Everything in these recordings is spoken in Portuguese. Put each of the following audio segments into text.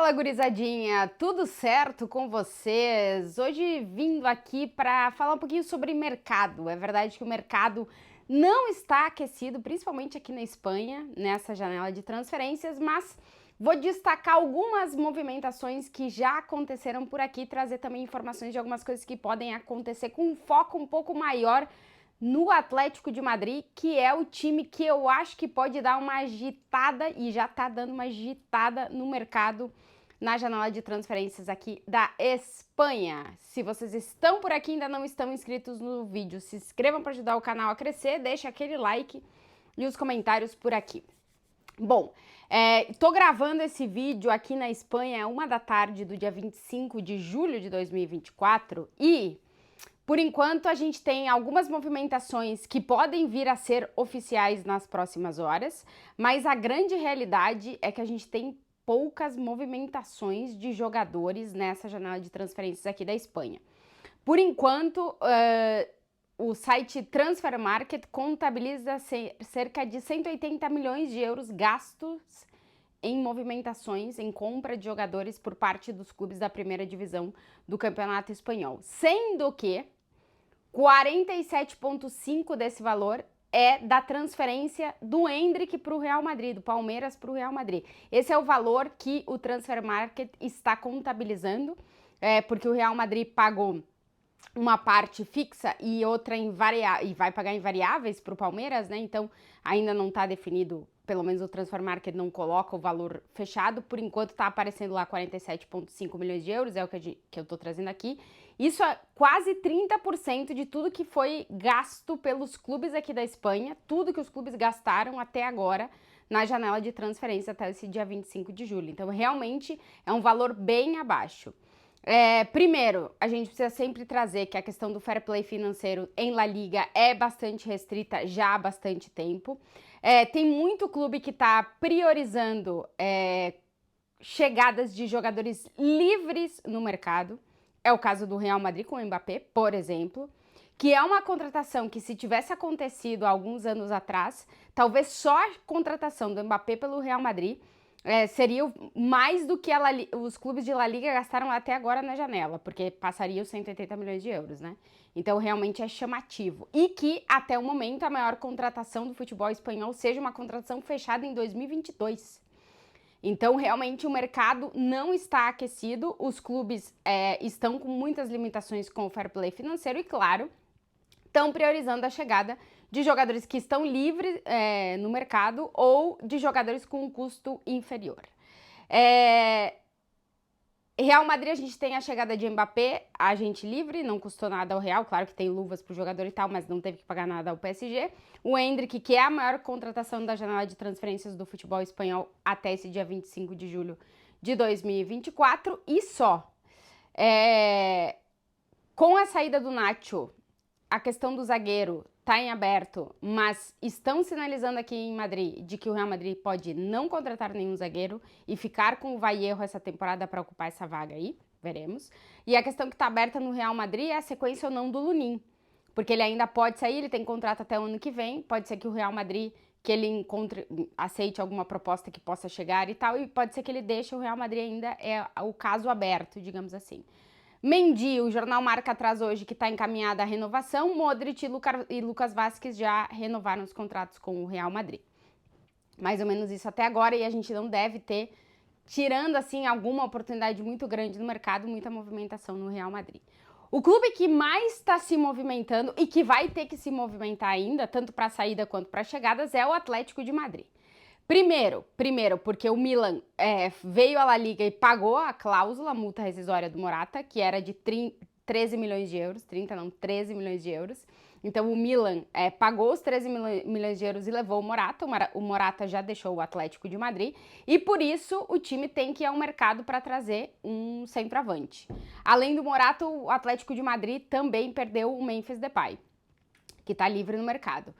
Fala, gurizadinha! Tudo certo com vocês? Hoje vindo aqui para falar um pouquinho sobre mercado. É verdade que o mercado não está aquecido, principalmente aqui na Espanha, nessa janela de transferências, mas vou destacar algumas movimentações que já aconteceram por aqui, trazer também informações de algumas coisas que podem acontecer com um foco um pouco maior no Atlético de Madrid, que é o time que eu acho que pode dar uma agitada e já tá dando uma agitada no mercado na janela de transferências aqui da Espanha. Se vocês estão por aqui e ainda não estão inscritos no vídeo, se inscrevam para ajudar o canal a crescer, deixa aquele like e os comentários por aqui. Bom, tô gravando esse vídeo aqui na Espanha 1 da tarde do dia 25 de julho de 2024 e por enquanto, a gente tem algumas movimentações que podem vir a ser oficiais nas próximas horas, mas a grande realidade é que a gente tem poucas movimentações de jogadores nessa janela de transferências aqui da Espanha. Por enquanto, o site Transfer Market contabiliza cerca de 180 milhões de euros gastos em movimentações, em compra de jogadores por parte dos clubes da primeira divisão do Campeonato Espanhol, sendo que 47,5 desse valor é da transferência do Endrick para o Real Madrid, do Palmeiras para o Real Madrid. Esse é o valor que o Transfer Market está contabilizando, porque o Real Madrid pagou uma parte fixa e outra em e vai pagar em variáveis para o Palmeiras, né? Então ainda não está definido, pelo menos o Transfer Market não coloca o valor fechado, por enquanto está aparecendo lá 47,5 milhões de euros, é o que eu estou trazendo aqui. Isso é quase 30% de tudo que foi gasto pelos clubes aqui da Espanha, tudo que os clubes gastaram até agora na janela de transferência até esse dia 25 de julho. Então realmente é um valor bem abaixo. Primeiro, a gente precisa sempre trazer que a questão do fair play financeiro em La Liga é bastante restrita já há bastante tempo. Tem muito clube que está priorizando chegadas de jogadores livres no mercado. É o caso do Real Madrid com o Mbappé, por exemplo, que é uma contratação que, se tivesse acontecido há alguns anos atrás, talvez só a contratação do Mbappé pelo Real Madrid seria mais do que os clubes de La Liga gastaram até agora na janela, porque passaria os 180 milhões de euros, né? Então, realmente é chamativo. E que, até o momento, a maior contratação do futebol espanhol seja uma contratação fechada em 2022. Então, realmente, o mercado não está aquecido, os clubes estão com muitas limitações com o fair play financeiro e, claro, estão priorizando a chegada de jogadores que estão livres no mercado ou de jogadores com um custo inferior. Real Madrid, a gente tem a chegada de Mbappé, agente livre, não custou nada ao Real, claro que tem luvas pro jogador e tal, mas não teve que pagar nada ao PSG. O Endrick, que é a maior contratação da janela de transferências do futebol espanhol até esse dia 25 de julho de 2024, e só. Com a saída do Nacho, a questão do zagueiro está em aberto, mas estão sinalizando aqui em Madrid de que o Real Madrid pode não contratar nenhum zagueiro e ficar com o Vallejo essa temporada para ocupar essa vaga aí, veremos. E a questão que está aberta no Real Madrid é a sequência ou não do Lunin, porque ele ainda pode sair, ele tem contrato até o ano que vem, pode ser que o Real Madrid, que ele aceite alguma proposta que possa chegar e tal, e pode ser que ele deixe o Real Madrid ainda, é o caso aberto, digamos assim. Mendy, o jornal Marca traz hoje que está encaminhada a renovação. Modric e Lucas Vázquez já renovaram os contratos com o Real Madrid. Mais ou menos isso até agora, e a gente não deve ter, tirando assim alguma oportunidade muito grande no mercado, muita movimentação no Real Madrid. O clube que mais está se movimentando e que vai ter que se movimentar ainda, tanto para saída quanto para chegadas, é o Atlético de Madrid. Primeiro, porque o Milan veio à La Liga e pagou a cláusula, a multa rescisória do Morata, que era de 13 milhões de euros, 30 não, 13 milhões de euros. Então o Milan pagou os 13 milhões de euros e levou o Morata. O Morata já deixou o Atlético de Madrid e por isso o time tem que ir ao mercado para trazer um centroavante. Além do Morata, o Atlético de Madrid também perdeu o Memphis Depay, que está livre no mercado.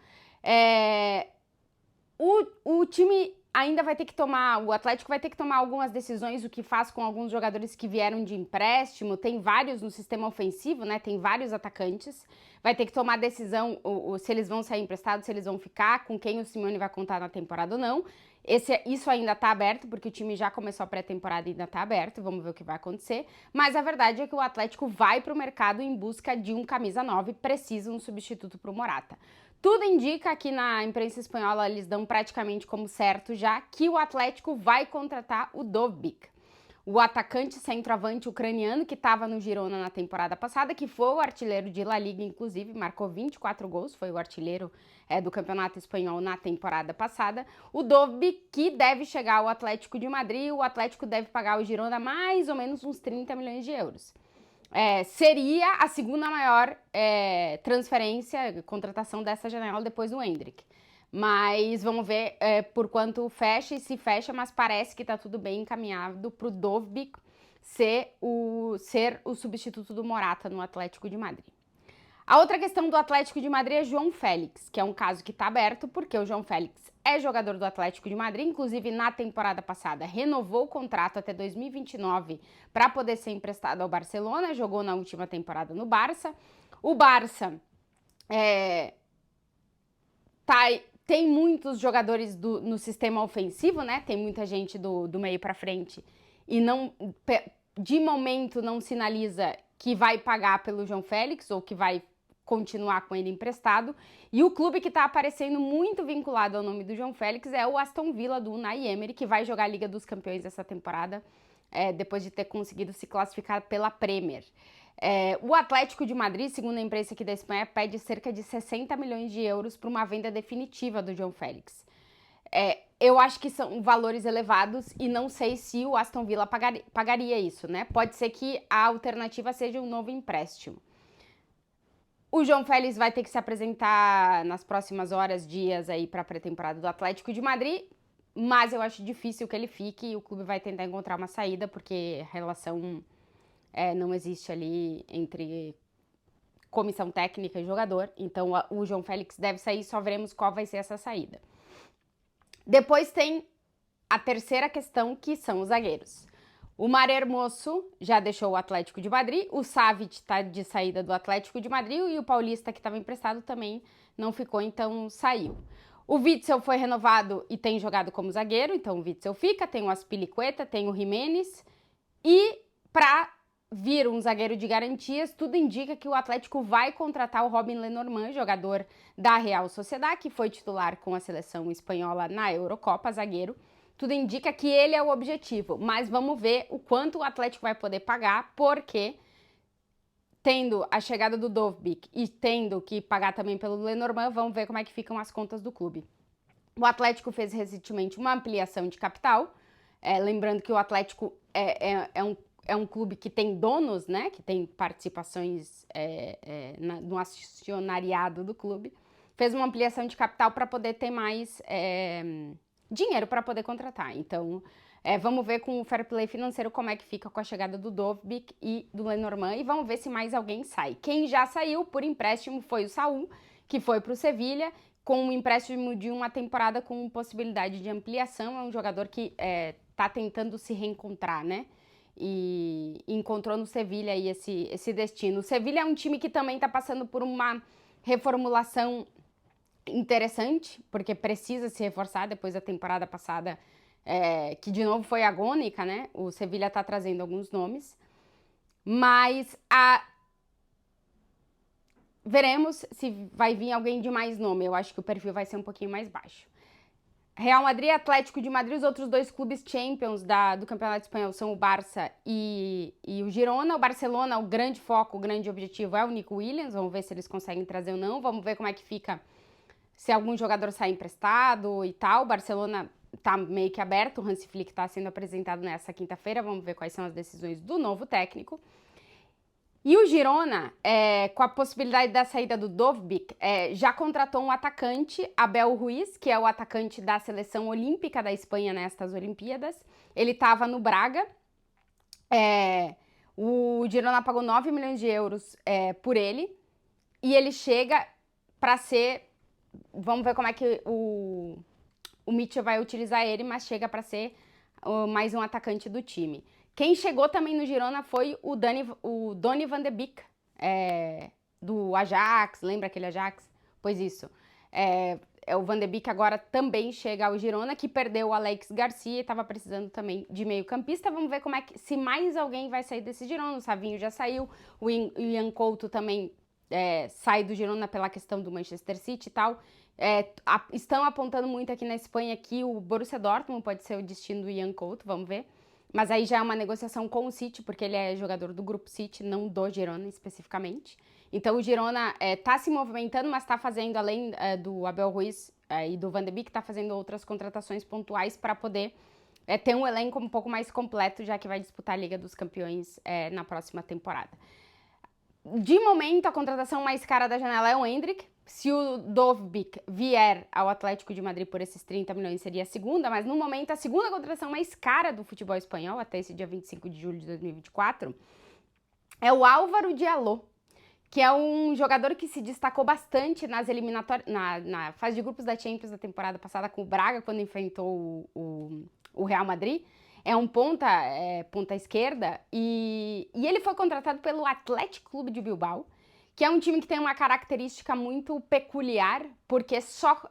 O time ainda vai ter que tomar, o Atlético vai ter que tomar algumas decisões, o que faz com alguns jogadores que vieram de empréstimo, tem vários no sistema ofensivo, né, tem vários atacantes, vai ter que tomar decisão se eles vão sair emprestados, se eles vão ficar, com quem o Simeone vai contar na temporada ou não. Isso ainda tá aberto, porque o time já começou a pré-temporada e ainda tá aberto, vamos ver o que vai acontecer. Mas a verdade é que o Atlético vai pro mercado em busca de um camisa 9 e precisa um substituto pro Morata. Tudo indica que na imprensa espanhola eles dão praticamente como certo já que o Atlético vai contratar o Dovbyk, o atacante centroavante ucraniano que estava no Girona na temporada passada, que foi o artilheiro de La Liga, inclusive, marcou 24 gols, foi o artilheiro do Campeonato Espanhol na temporada passada. O Dovbyk, que deve chegar ao Atlético de Madrid, o Atlético deve pagar ao Girona mais ou menos uns 30 milhões de euros. Seria a segunda maior transferência, contratação dessa janela depois do Endrick. Mas vamos ver por quanto fecha e se fecha, mas parece que tá tudo bem encaminhado pro Dovbyk ser o substituto do Morata no Atlético de Madrid. A outra questão do Atlético de Madrid é João Félix, que é um caso que tá aberto, porque o João Félix é jogador do Atlético de Madrid, inclusive na temporada passada renovou o contrato até 2029 para poder ser emprestado ao Barcelona, jogou na última temporada no Barça. O Barça tem muitos jogadores no sistema ofensivo, né? Tem muita gente do meio para frente e de momento não sinaliza que vai pagar pelo João Félix ou que vai continuar com ele emprestado. E o clube que está aparecendo muito vinculado ao nome do João Félix é o Aston Villa do Unai Emery, que vai jogar a Liga dos Campeões essa temporada, depois de ter conseguido se classificar pela Premier. O Atlético de Madrid, segundo a imprensa aqui da Espanha, pede cerca de 60 milhões de euros para uma venda definitiva do João Félix. Eu acho que são valores elevados e não sei se o Aston Villa pagaria isso, né? Pode ser que a alternativa seja um novo empréstimo. O João Félix vai ter que se apresentar nas próximas horas, dias aí para a pré-temporada do Atlético de Madrid, mas eu acho difícil que ele fique e o clube vai tentar encontrar uma saída, porque a relação não existe ali entre comissão técnica e jogador, então o João Félix deve sair, só veremos qual vai ser essa saída. Depois tem a terceira questão, que são os zagueiros. O Mar Hermoso já deixou o Atlético de Madrid, o Savic está de saída do Atlético de Madrid e o Paulista, que estava emprestado, também não ficou, então saiu. O Witsel foi renovado e tem jogado como zagueiro, então o Witsel fica, tem o Azpilicueta, tem o Jiménez, e para vir um zagueiro de garantias, tudo indica que o Atlético vai contratar o Robin Lenormand, jogador da Real Sociedad, que foi titular com a seleção espanhola na Eurocopa, zagueiro. Tudo indica que ele é o objetivo, mas vamos ver o quanto o Atlético vai poder pagar, porque tendo a chegada do Dovbyk e tendo que pagar também pelo Lenormand, vamos ver como é que ficam as contas do clube. O Atlético fez recentemente uma ampliação de capital, lembrando que o Atlético é um clube que tem donos, né, que tem participações no acionariado do clube, fez uma ampliação de capital para poder ter mais dinheiro para poder contratar. Então, vamos ver com o fair play financeiro como é que fica com a chegada do Dovbyk e do Lenormand, e vamos ver se mais alguém sai. Quem já saiu por empréstimo foi o Saúl, que foi para o Sevilha, com um empréstimo de uma temporada com possibilidade de ampliação. É um jogador que está tentando se reencontrar, né? E encontrou no Sevilha aí esse destino. O Sevilha é um time que também está passando por uma reformulação interessante, porque precisa se reforçar depois da temporada passada, que de novo foi agônica, né? O Sevilha tá trazendo alguns nomes, mas veremos se vai vir alguém de mais nome. Eu acho que o perfil vai ser um pouquinho mais baixo. Real Madrid, Atlético de Madrid, os outros dois clubes champions do Campeonato Espanhol são o Barça e o Girona. O Barcelona, o grande foco, o grande objetivo é o Nico Williams. Vamos ver se eles conseguem trazer ou não. Vamos ver como é que fica, se algum jogador sai emprestado e tal. O Barcelona tá meio que aberto, o Hansi Flick tá sendo apresentado nessa quinta-feira. Vamos ver quais são as decisões do novo técnico. E o Girona, com a possibilidade da saída do Dovbyk, já contratou um atacante, Abel Ruiz, que é o atacante da seleção olímpica da Espanha nestas Olimpíadas. Ele estava no Braga. O Girona pagou 9 milhões de euros por ele. E ele chega para ser... Vamos ver como é que o Mitchell vai utilizar ele, mas chega para ser mais um atacante do time. Quem chegou também no Girona foi o Donny van de Beek, do Ajax, lembra aquele Ajax? Pois isso. o Van de Beek agora também chega ao Girona, que perdeu o Alex Garcia e estava precisando também de meio campista. Vamos ver como é que, se mais alguém vai sair desse Girona. O Savinho já saiu, o Ian Couto também sai do Girona pela questão do Manchester City e tal. Estão apontando muito aqui na Espanha que o Borussia Dortmund pode ser o destino do Ian Couto, vamos ver. Mas aí já é uma negociação com o City, porque ele é jogador do Grupo City, não do Girona especificamente. Então o Girona tá se movimentando, mas tá fazendo, além do Abel Ruiz e do Van de Beek, tá fazendo outras contratações pontuais para poder ter um elenco um pouco mais completo, já que vai disputar a Liga dos Campeões na próxima temporada. De momento, a contratação mais cara da janela é o Endrick. Se o Dovbyk vier ao Atlético de Madrid por esses 30 milhões, seria a segunda, mas no momento a segunda contratação mais cara do futebol espanhol, até esse dia 25 de julho de 2024, é o Álvaro Diallo, que é um jogador que se destacou bastante nas eliminatórias, na fase de grupos da Champions da temporada passada com o Braga, quando enfrentou o Real Madrid. É um ponta esquerda, e ele foi contratado pelo Athletic Clube de Bilbao, que é um time que tem uma característica muito peculiar, porque só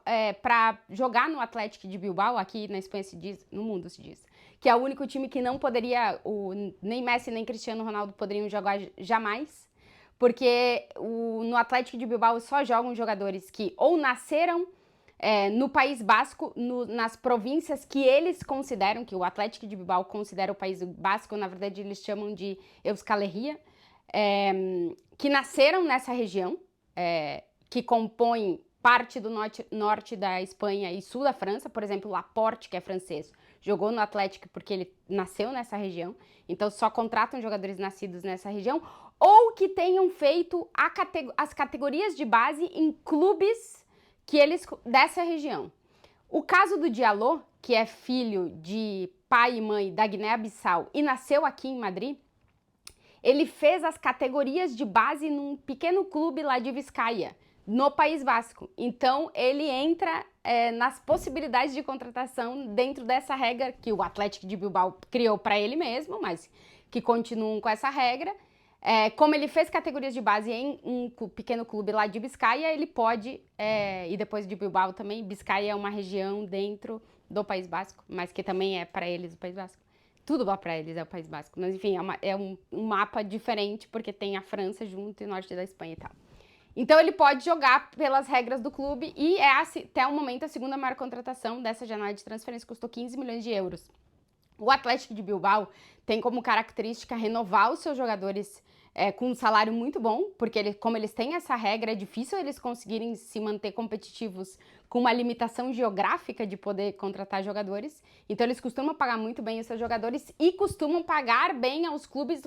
para jogar no Athletic de Bilbao, aqui na Espanha se diz, no mundo se diz, que é o único time que não poderia, nem Messi nem Cristiano Ronaldo poderiam jogar jamais, porque no Athletic de Bilbao só jogam jogadores que ou nasceram no País Basco, nas províncias que eles consideram, que o Athletic de Bilbao considera o País Basco, na verdade eles chamam de Euskal Herria, que nasceram nessa região, que compõe parte do norte da Espanha e sul da França. Por exemplo, Laporte, que é francês, jogou no Atlético porque ele nasceu nessa região, então só contratam jogadores nascidos nessa região, ou que tenham feito as categorias de base em clubes dessa região. O caso do Diallo, que é filho de pai e mãe da Guiné-Bissau e nasceu aqui em Madrid, ele fez as categorias de base num pequeno clube lá de Vizcaya, no País Basco. Então, ele entra nas possibilidades de contratação dentro dessa regra que o Athletic de Bilbao criou para ele mesmo, mas que continuam com essa regra. Como ele fez categorias de base em um pequeno clube lá de Vizcaya, ele pode, e depois de Bilbao também, Vizcaya é uma região dentro do País Basco, mas que também é para eles o País Basco. Tudo lá para eles é o País Basco, mas enfim, é um mapa diferente, porque tem a França junto e o norte da Espanha e tal. Então ele pode jogar pelas regras do clube e até o momento, a segunda maior contratação dessa janela de transferência, custou 15 milhões de euros. O Athletic de Bilbao tem como característica renovar os seus jogadores com um salário muito bom, porque como eles têm essa regra, é difícil eles conseguirem se manter competitivos com uma limitação geográfica de poder contratar jogadores. Então eles costumam pagar muito bem os seus jogadores e costumam pagar bem aos clubes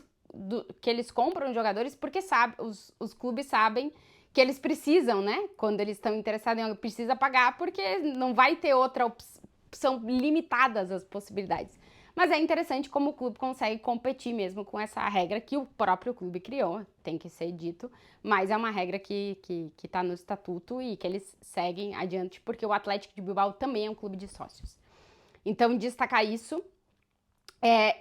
que eles compram jogadores, porque os clubes sabem que eles precisam, né? Quando eles estão interessados em algo, precisa pagar, porque não vai ter outra opção, são limitadas as possibilidades. Mas é interessante como o clube consegue competir mesmo com essa regra que o próprio clube criou, tem que ser dito, mas é uma regra que tá no estatuto e que eles seguem adiante, porque o Athletic de Bilbao também é um clube de sócios. Então, destacar isso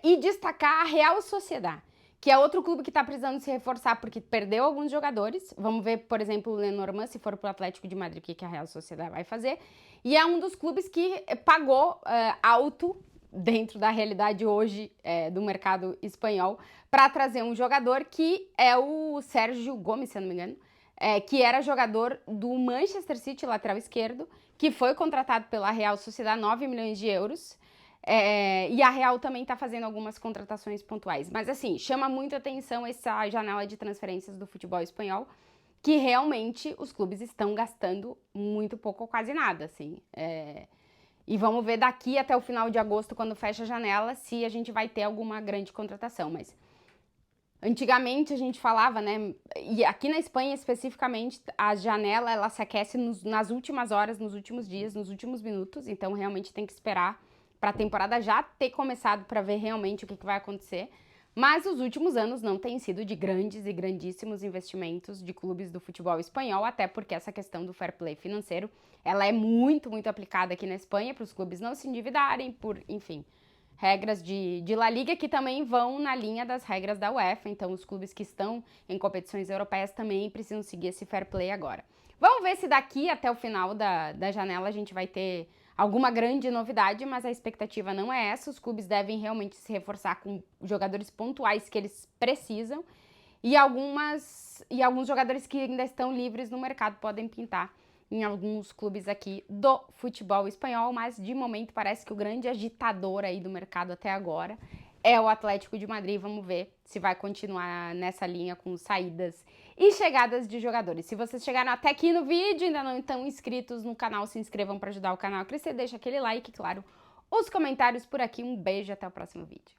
e destacar a Real Sociedad, que é outro clube que está precisando se reforçar porque perdeu alguns jogadores. Vamos ver, por exemplo, o Lenormand, se for para o Atlético de Madrid, o que a Real Sociedad vai fazer. E é um dos clubes que pagou alto dentro da realidade hoje do mercado espanhol para trazer um jogador que é o Sérgio Gomes, se eu não me engano, que era jogador do Manchester City, lateral esquerdo, que foi contratado pela Real Sociedad, 9 milhões de euros. E a Real também está fazendo algumas contratações pontuais. Mas assim, chama muito atenção essa janela de transferências do futebol espanhol, que realmente os clubes estão gastando muito pouco ou quase nada, assim. E vamos ver daqui até o final de agosto, quando fecha a janela, se a gente vai ter alguma grande contratação. Mas antigamente a gente falava, né? E aqui na Espanha especificamente, a janela ela se aquece nas últimas horas, nos últimos dias, nos últimos minutos. Então realmente tem que esperar para a temporada já ter começado para ver realmente o que vai acontecer. Mas os últimos anos não têm sido de grandes e grandíssimos investimentos de clubes do futebol espanhol, até porque essa questão do fair play financeiro, ela é muito, muito aplicada aqui na Espanha para os clubes não se endividarem por, enfim, regras de La Liga que também vão na linha das regras da UEFA. Então os clubes que estão em competições europeias também precisam seguir esse fair play agora. Vamos ver se daqui até o final da janela a gente vai ter alguma grande novidade, mas a expectativa não é essa. Os clubes devem realmente se reforçar com jogadores pontuais que eles precisam e alguns jogadores que ainda estão livres no mercado podem pintar em alguns clubes aqui do futebol espanhol, mas de momento parece que o grande agitador aí do mercado até agora é o Atlético de Madrid. Vamos ver se vai continuar nessa linha com saídas e chegadas de jogadores. Se vocês chegaram até aqui no vídeo e ainda não estão inscritos no canal, se inscrevam para ajudar o canal a crescer, deixa aquele like, claro, os comentários por aqui. Um beijo, até o próximo vídeo.